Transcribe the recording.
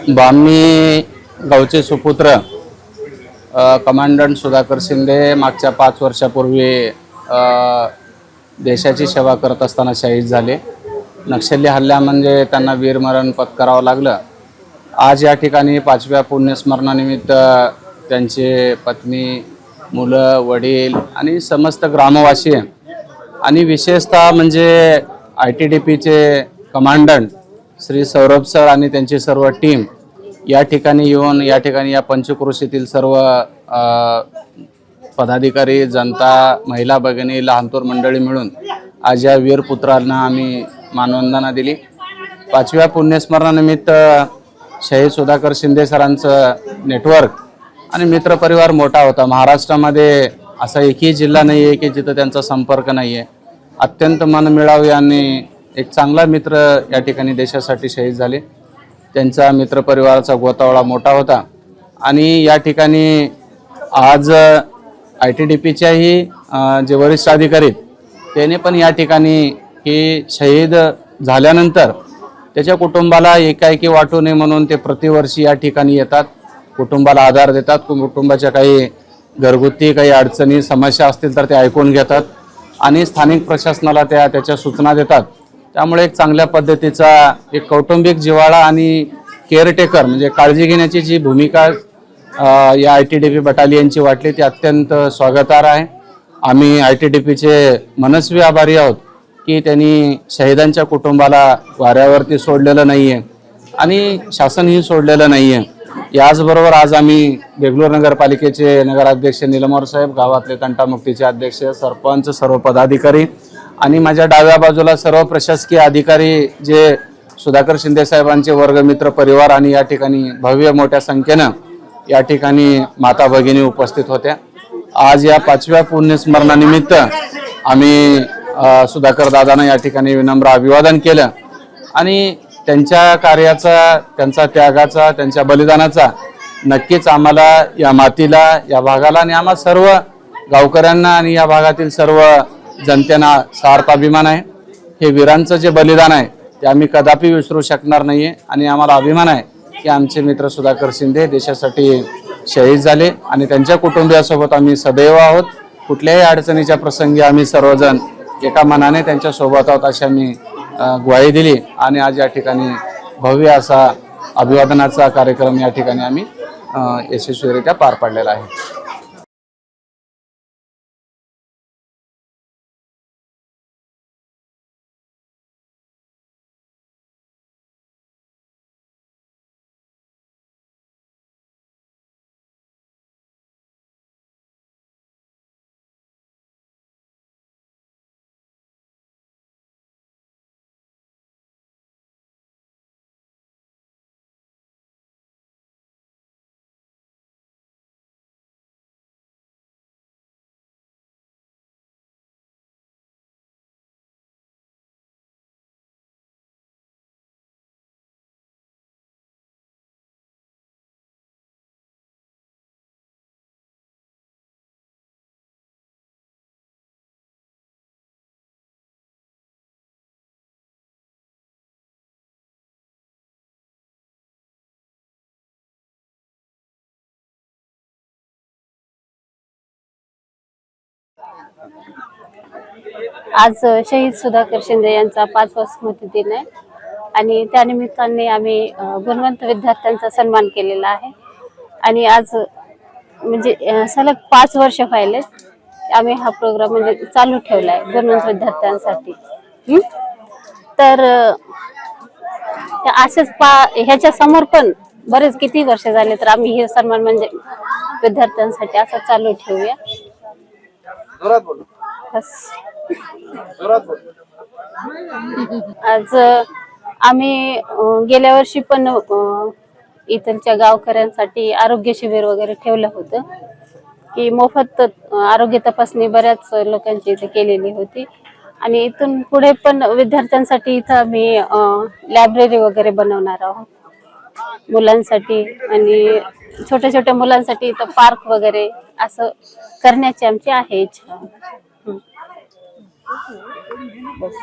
बामणी गावचे सुपुत्र कमांडंट सुधाकर शिंदे मागच्या 5 वर्षापूर्वी देशाची सेवा करत असताना शहीद झाले। नक्षली हल्ला म्हणजे त्यांना वीरमरण पत्करावं लागलं। आज या ठिकाणी 5व्या पुण्यस्मरणानिमित्त त्यांचे पत्नी, मुलं, वडील आणि समस्त ग्रामवासी आणि विशेषतः म्हणजे ITDPचे कमांडंट श्री सौरभ सर आणि त्यांची सर्व टीम या ठिकाणी येऊन या ठिकाणी या पंचक्रोशीतील सर्व पदाधिकारी, जनता, महिला भगिनी, लहानथोर मंडळी मिळून आज या वीरपुत्रांना आम्ही मानवंदना दिली। 5व्या पुण्यस्मरणानिमित्त शहीद सुधाकर शिंदे सरांचं नेटवर्क आणि मित्रपरिवार मोठा होता। महाराष्ट्रामध्ये असा एकही जिल्हा नाही आहे की जिथं त्यांचा संपर्क नाही आहे। अत्यंत मनमिळाऊ आणि एक चांगला मित्र या ठिकाणी देशासाठी शहीद झाले। त्यांचा मित्रपरिवाराचा गोतावळा मोठा होता आणि या ठिकाणी आज ITDPच्याही जे वरिष्ठ अधिकारी त्याने पण या ठिकाणी की शहीद झाल्यानंतर त्याच्या कुटुंबाला एकाएकी वाटू नये म्हणून ते प्रतिवर्षी या ठिकाणी येतात, कुटुंबाला आधार देतात। कुटुंबाच्या काही घरगुती काही अडचणी समस्या असतील तर ते ऐकून घेतात आणि स्थानिक प्रशासनाला त्याच्या सूचना देतात। त्यामुळे एक चांगल्या पद्धतीचा एक कौटुंबिक जिव्हाळा आणि केअरटेकर म्हणजे काळजी घेण्याची जी भूमिका या ITDP बटालियनची वाटली ती अत्यंत स्वागतार्ह आहे। आम्ही ITDPचे मनस्वी आभारी आहोत की त्यांनी शहीदांच्या कुटुंबाला वाऱ्यावरती सोडलेलं नाही आहे आणि शासनही सोडलेलं नाही आहे। याचबरोबर आज आम्ही बेंगलोर नगरपालिकेचे नगराध्यक्ष निलमोर साहेब, गावातले तंटामुक्तीचे अध्यक्ष, सरपंच, सर्व पदाधिकारी आणि माझ्या डाव्या बाजूला सर्व प्रशासकीय अधिकारी जे सुधाकर शिंदे साहेबांचे वर्गमित्र परिवार आणि या ठिकाणी भव्य मोठ्या संख्येनं या ठिकाणी माता भगिनी उपस्थित होत्या। आज या 5व्या पुण्यस्मरणानिमित्त आम्ही सुधाकर दादांना या ठिकाणी विनम्र अभिवादन केलं आणि त्यांच्या कार्याचा, त्यांचा त्यागाचा, त्यांच्या बलिदानाचा नक्कीच आम्हाला या मातीला, या भागाला आणि आम्हा सर्व गावकऱ्यांना आणि या भागातील सर्व जनतेना सार्थ अभिमान आहे। हे वीरांचं जे बलिदान आहे ते आम्ही कदापि विसरू शकणार नाहीये आणि आम्हाला अभिमान आहे की आमचे मित्र सुधाकर शिंदे देशासाठी शहीद झाले आणि त्यांच्या कुटुंबियासोबत आम्ही सदैव आहोत। कुठल्याही अडचणीच्या प्रसंगी आम्ही सर्वजण एका मनाने त्यांच्या सोबत आहोत अशी आम्ही ग्वाही दिली आणि आज या ठिकाणी भव्य असा अभिवादनाचा कार्यक्रम या ठिकाणी आम्ही यशस्वीरित्या पार पाडलेला आहे। आज शहीद सुधाकर शिंदे यांचा 5वा स्मृतिदिन आहे आणि त्यानिमित्ताने आम्ही गुणवंत विद्यार्थ्यांचा सन्मान केलेला आहे आणि आज म्हणजे सलग 5 वर्ष व्हायले आम्ही हा प्रोग्राम म्हणजे चालू ठेवला आहे गुणवंत विद्यार्थ्यांसाठी। तर असेच ह्याच्या समोर पण बरेच किती वर्ष झाले तर आम्ही हे सन्मान म्हणजे विद्यार्थ्यांसाठी असं चालू ठेवूया। आज आम्ही गेल्या वर्षी पण इथलच्या गावकऱ्यांसाठी आरोग्य शिबिर वगैरे ठेवलं होतं की मोफत आरोग्य तपासणी बऱ्याच लोकांची इथे केलेली होती आणि इथून पुढे पण विद्यार्थ्यांसाठी इथं आम्ही लायब्ररी वगैरे बनवणार आहोत मुलांसाठी आणि छोट्या छोट्या मुलांसाठी इथं पार्क वगैरे असं करण्याची आमची आहे इच्छा। बस